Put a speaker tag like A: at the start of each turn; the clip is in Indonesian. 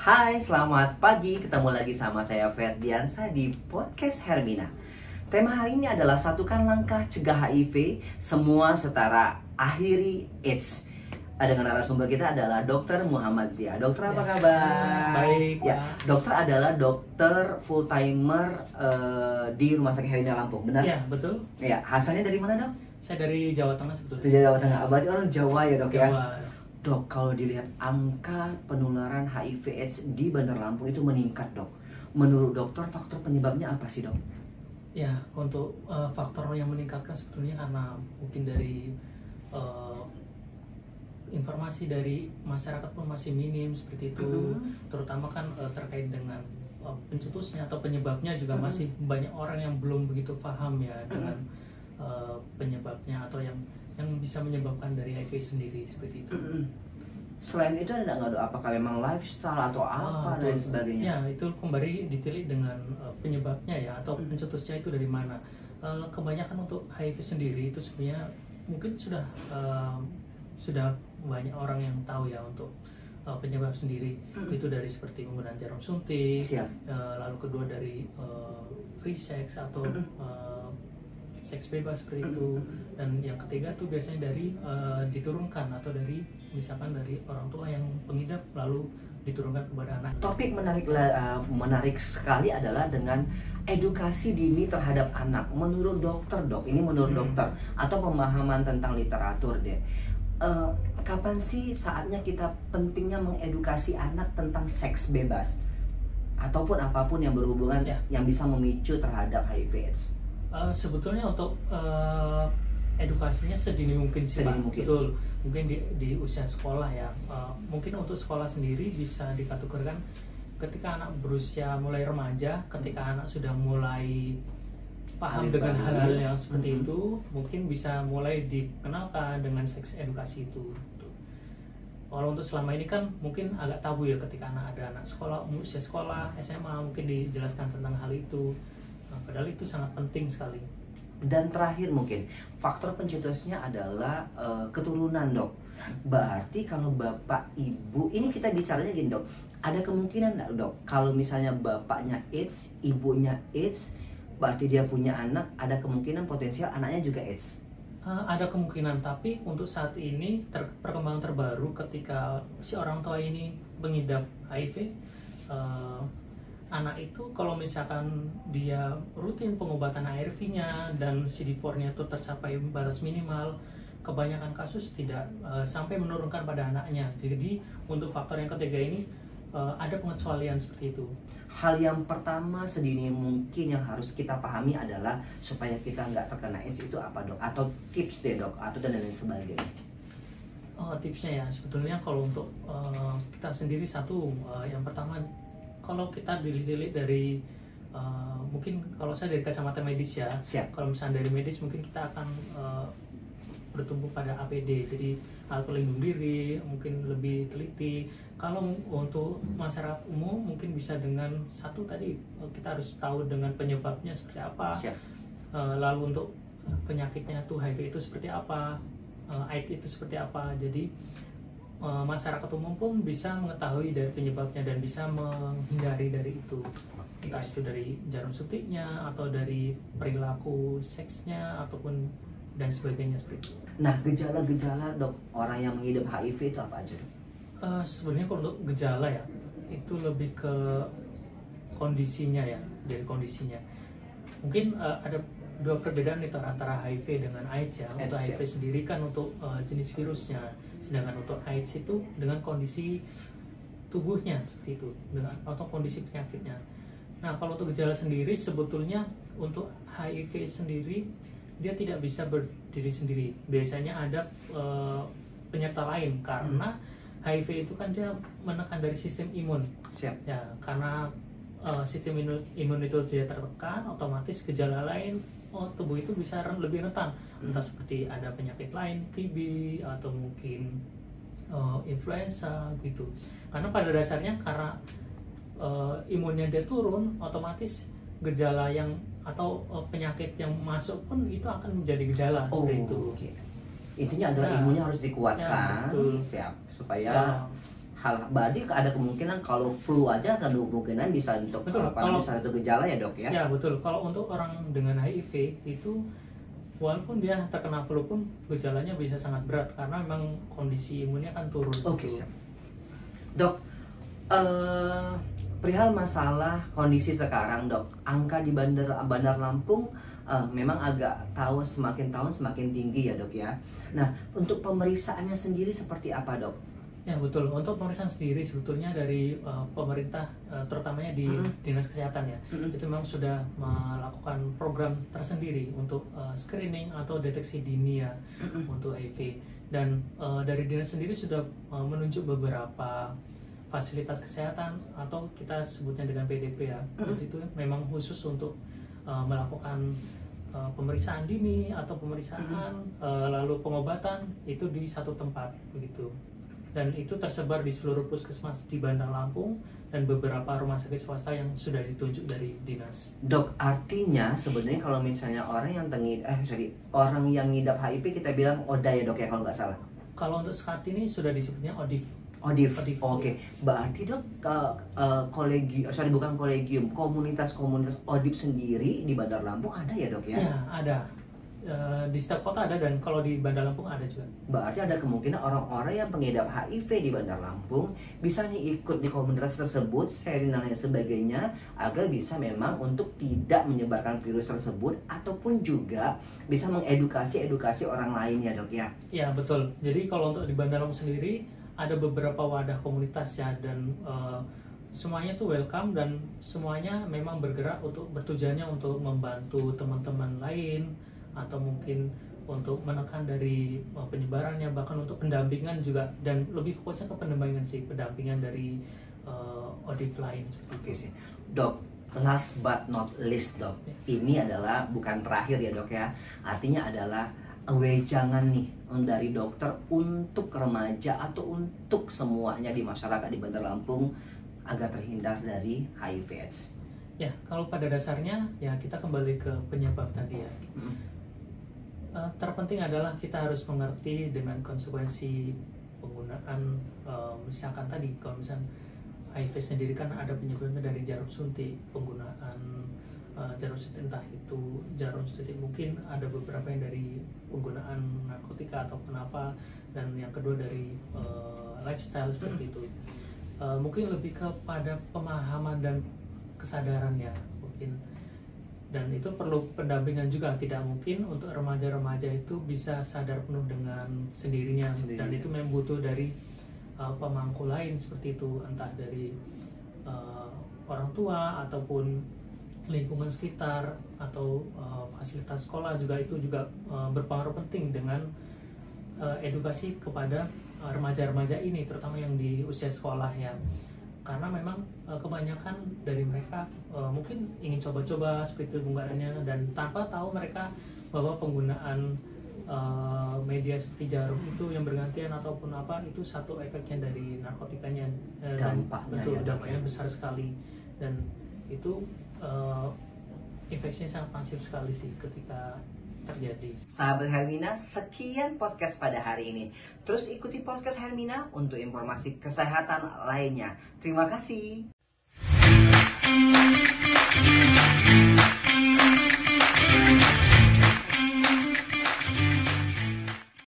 A: Hai, selamat pagi. Ketemu lagi sama saya Ferdiansa di podcast Hermina. Tema hari ini adalah satukan langkah cegah HIV, semua setara, akhiri AIDS. Dengan narasumber kita adalah Dr. Muhammad Zia. Dokter, apa kabar?
B: Baik.
A: Ya, dokter adalah dokter full timer di Rumah Sakit Hermina Lampung, benar?
B: Iya, betul.
A: Ya, asalnya dari mana, Dok?
B: Saya dari Jawa Tengah sebetulnya.
A: Dari Jawa Tengah. Berarti orang Jawa ya, Dok, ya?
B: Jawa.
A: Dok, kalau dilihat angka penularan HIV AIDS di Bandar Lampung itu meningkat, Dok. Menurut dokter, faktor penyebabnya apa sih, Dok?
B: Ya, untuk faktor yang meningkatkan sebetulnya karena mungkin dari informasi dari masyarakat pun masih minim seperti itu. Terutama kan terkait dengan pencetusnya atau penyebabnya juga masih banyak orang yang belum begitu paham ya dengan penyebabnya atau yang bisa menyebabkan dari HIV sendiri seperti itu.
A: Selain itu ada nggak, Dok? Apakah memang lifestyle atau apa dan sebagainya?
B: Ya, itu kembali ditilik dengan penyebabnya ya atau pencetusnya itu dari mana. Kebanyakan untuk HIV sendiri itu sebenarnya mungkin sudah banyak orang yang tahu ya untuk penyebab sendiri itu dari seperti menggunakan jarum suntik, lalu kedua dari free sex atau seks bebas seperti itu, dan yang ketiga tuh biasanya dari diturunkan atau dari misalkan dari orang tua yang pengidap lalu diturunkan kepada anak.
A: Topik menarik sekali adalah dengan edukasi dini terhadap anak. Menurut dokter, Dok, ini menurut dokter atau pemahaman tentang literatur deh. Kapan sih saatnya kita pentingnya mengedukasi anak tentang seks bebas ataupun apapun yang berhubungan yang bisa memicu terhadap HIV/AIDS?
B: Sebetulnya untuk edukasinya sedini mungkin sih, Pak. Betul. Mungkin di usia sekolah ya. Mungkin untuk sekolah sendiri bisa dikategorikan ketika anak berusia mulai remaja, ketika anak sudah mulai paham dengan hal-hal yang seperti itu, mungkin bisa mulai dikenalkan dengan seks edukasi itu. Kalau untuk selama ini kan mungkin agak tabu ya ketika ada anak sekolah, usia sekolah, SMA mungkin dijelaskan tentang hal itu. Padahal itu sangat penting sekali.
A: Dan terakhir mungkin faktor pencetusnya adalah keturunan, Dok. Berarti kalau bapak ibu, ini kita bicaranya gini, Dok, ada kemungkinan nggak, Dok, kalau misalnya bapaknya AIDS, ibunya AIDS, berarti dia punya anak, ada kemungkinan potensial anaknya juga AIDS?
B: Ada kemungkinan, tapi untuk saat ini perkembangan terbaru ketika si orang tua ini mengidap HIV, anak itu kalau misalkan dia rutin pengobatan ARV-nya dan CD4-nya itu tercapai batas minimal, kebanyakan kasus tidak sampai menurunkan pada anaknya. Jadi untuk faktor yang ketiga ini ada pengecualian seperti itu.
A: Hal yang pertama sedini mungkin yang harus kita pahami adalah supaya kita nggak terkena AIDS itu apa, Dok? Atau tips deh, Dok, atau dan lain sebagainya.
B: Tipsnya ya sebetulnya kalau untuk kita sendiri yang pertama, kalau kita dilihat dari mungkin kalau saya dari kacamata medis ya, kalau misalnya dari medis mungkin kita akan bertumbuh pada APD, jadi alat pelindung diri, mungkin lebih teliti. Kalau untuk masyarakat umum mungkin bisa dengan satu tadi, kita harus tahu dengan penyebabnya seperti apa, lalu untuk penyakitnya tuh HIV itu seperti apa, AIDS itu seperti apa. Jadi masyarakat umum pun bisa mengetahui dari penyebabnya dan bisa menghindari dari itu, entah itu dari jarum suntiknya atau dari perilaku seksnya ataupun dan sebagainya seperti itu.
A: Nah, gejala-gejala, Dok, orang yang mengidap HIV itu apa aja, Dok?
B: Sebenarnya kalau untuk gejala ya itu lebih ke kondisinya ya, dari kondisinya. Mungkin ada dua perbedaan itu antara HIV dengan AIDS ya. Untuk HIV sendiri kan untuk jenis virusnya, sedangkan untuk AIDS itu dengan kondisi tubuhnya seperti itu, dengan atau kondisi penyakitnya. Nah, kalau untuk gejala sendiri sebetulnya untuk HIV sendiri dia tidak bisa berdiri sendiri. Biasanya ada penyerta lain karena HIV itu kan dia menekan dari sistem imun. Ya, karena sistem imun itu dia tertekan, otomatis gejala lain tubuh itu bisa lebih rentan. Entah seperti ada penyakit lain, TB atau mungkin influenza gitu. Karena pada dasarnya karena imunnya dia turun, otomatis gejala yang atau penyakit yang masuk pun itu akan menjadi gejala seperti itu.
A: Intinya adalah imunnya harus dikuatkan,
B: betul.
A: supaya berarti ada kemungkinan kalau flu aja ada kemungkinan bisa untuk
B: Betul,
A: kalau satu gejala ya dok ya?
B: Ya betul, kalau untuk orang dengan HIV itu walaupun dia terkena flu pun gejalanya bisa sangat berat karena memang kondisi imunnya kan turun.
A: Oke, siap. Dok, perihal masalah kondisi sekarang dok, angka di Bandar Lampung memang agak semakin tahun semakin tinggi ya dok ya. Nah, untuk pemeriksaannya sendiri seperti apa dok?
B: Ya betul, untuk pemeriksaan sendiri sebetulnya dari pemerintah terutamanya di Dinas Kesehatan ya, itu memang sudah melakukan program tersendiri untuk screening atau deteksi dini ya untuk HIV. Dan dari Dinas sendiri sudah menunjuk beberapa fasilitas kesehatan atau kita sebutnya dengan PDP ya, itu memang khusus untuk melakukan pemeriksaan dini atau pemeriksaan lalu pengobatan itu di satu tempat begitu. Dan itu tersebar di seluruh puskesmas di Bandar Lampung dan beberapa rumah sakit swasta yang sudah ditunjuk dari dinas.
A: Dok, artinya sebenarnya kalau misalnya orang yang ngidap HIV kita bilang ODA ya dok ya kalau nggak salah.
B: Kalau untuk saat ini sudah disebutnya ODIF.
A: ODIF. Oke. Berarti dok komunitas ODIF sendiri di Bandar Lampung ada ya dok ya?
B: Ya ada. Di setiap kota ada dan kalau di Bandar Lampung ada juga.
A: Berarti ada kemungkinan orang-orang yang pengidap HIV di Bandar Lampung bisa ikut di komunitas tersebut, sharing dan lain sebagainya agar bisa memang untuk tidak menyebarkan virus tersebut ataupun juga bisa mengedukasi orang lain ya dok ya?
B: Ya betul. Jadi kalau untuk di Bandar Lampung sendiri ada beberapa wadah komunitas ya dan semuanya tuh welcome dan semuanya memang bergerak untuk bertujuannya untuk membantu teman-teman lain atau mungkin untuk menekan dari penyebarannya, bahkan untuk pendampingan juga, dan lebih fokusnya ke pendampingan dari ODIF lain.
A: Oke sih, dok. Last but not least dok, ini adalah bukan terakhir ya dok ya, artinya adalah wejangan nih dari dokter untuk remaja atau untuk semuanya di masyarakat di Bandar Lampung agar terhindar dari HIV/AIDS.
B: Ya, kalau pada dasarnya ya kita kembali ke penyebab tadi ya. Terpenting adalah kita harus mengerti dengan konsekuensi penggunaan misalkan tadi kalau misalkan HIV sendiri kan ada penyebabnya dari jarum suntik, penggunaan jarum suntik entah itu jarum suntik mungkin ada beberapa yang dari penggunaan narkotika atau kenapa, dan yang kedua dari lifestyle seperti itu. Mungkin lebih kepada pemahaman dan kesadaran ya mungkin. Dan itu perlu pendampingan juga, tidak mungkin untuk remaja-remaja itu bisa sadar penuh dengan sendirinya. Dan itu memang butuh dari pemangku lain seperti itu, entah dari orang tua ataupun lingkungan sekitar atau fasilitas sekolah juga, itu juga berpengaruh penting dengan edukasi kepada remaja-remaja ini, terutama yang di usia sekolah ya. Karena memang kebanyakan dari mereka mungkin ingin coba-coba seperti itu penggunaannya, dan tanpa tahu mereka bahwa penggunaan media seperti jarum itu yang bergantian ataupun apa, itu satu efeknya dari narkotikanya, dampaknya besar sekali, dan itu infeksinya sangat masif sekali sih ketika terjadi.
A: Sahabat Hermina, sekian podcast pada hari ini. Terus ikuti podcast Hermina untuk informasi kesehatan lainnya. Terima kasih.